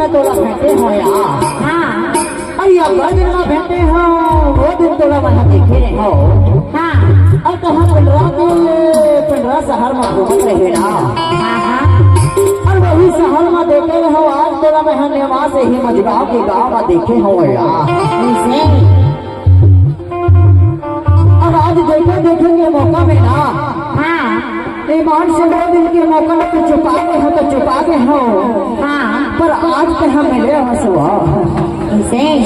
मैं तोला भेंटे हो यार। हाँ अरे अब दिन में भेंटे हो वो दिन तोला मैं देखे रहे हो। हाँ अब तो हम पिंडरा शहर में घूम रहे ना। और वही शहर में देखे हो आज तोला मैं नेवा से ही मजगांव के गाँव में देखे हो यार। अब आज देखे के मौका में ना ईमान से वो दिन के मौका में तो चुपा के हो तो चुपा के हो। हाँ पर आज तो हम मिले हंसुआ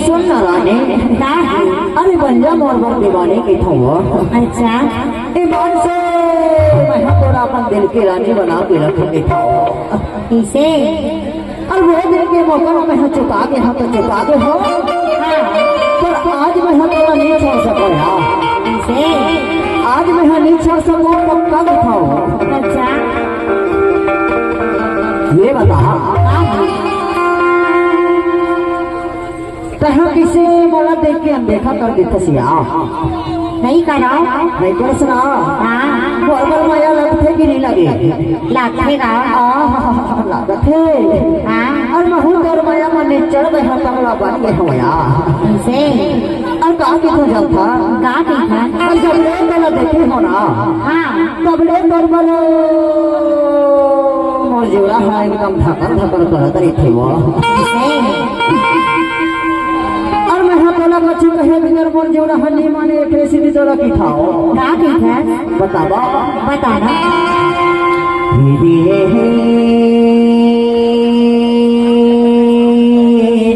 सुन ना रानी। अरे बंजा मोर बर दीवाने की था वो। अच्छा ईमान से मैं तोरा अपन दिल की रानी बना के रखने था इसे और वो दिन के मौका में मैं चुपा के हो तो चुपा के हो। पर आज मैं तोरा नहीं छोड़ सको यार। इसे आज मैं नहीं छोड़ सकूं पक्का दिखाओ। अच्छा ये बता कहाँ किसे वाला देख के अनदेखा कर देता सिया नहीं कराओ नहीं कर सुना। हाँ बरबर माया लगते कि नहीं लगे लगेगा लगते। हाँ और महू कर माया मन चढ़ गए तगड़ा बन गए हो यार। इसे और कहा कि तो जब था गा देखा और जब ले वाला देखे हो ना। हाँ तब ले बरबर मोर जीवरा है एकदम धकर धकर करत रही थी वो। और मैं हाँ तोला बच्ची कहे बिगर मोर जीवरा हनी माने कैसी भी तोला की खाओ। गा देखा बतावा बताना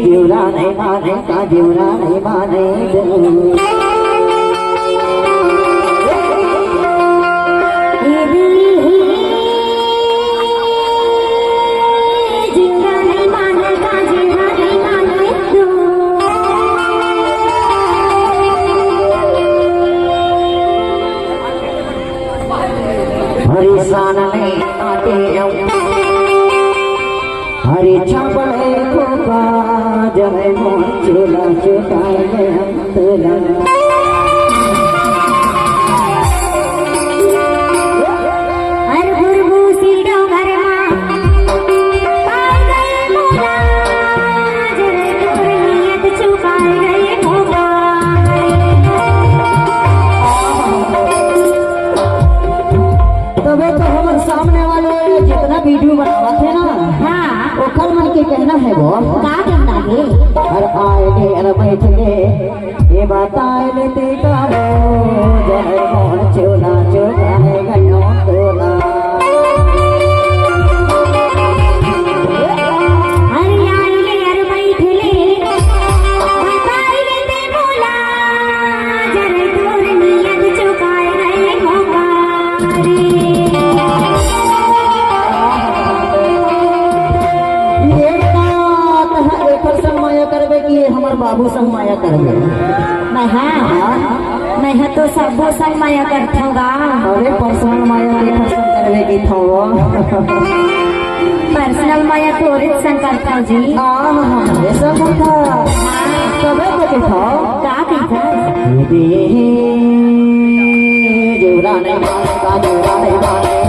जीवरा नहीं माने का जीवरा नहीं माने हरिशान नहीं आते हरि छपड़े को जब चूल्हा चुकाए हम तुला वीडियो बनावा थे ना। हाँ वो कल मन के कहना है वो क्या कहना है। हर आए ने अर बैठ के ये बात आए ले ते का हो जय मोहन चोला चोला है गयो तोला हर आए ले अर बैठ ले बताए ले ते बोला जरे तोर नियत चुकाए गए मौका हमार बाबू संग माया करबे। मैं तो सब संग माया करथूंगा। अरे पर्सनल माया के संग करबे की थो पर्सनल माया तोरे संग करता जी। ये सब था सबे को के थो का कहता जीवरा नहीं माने का जीवरा नहीं माने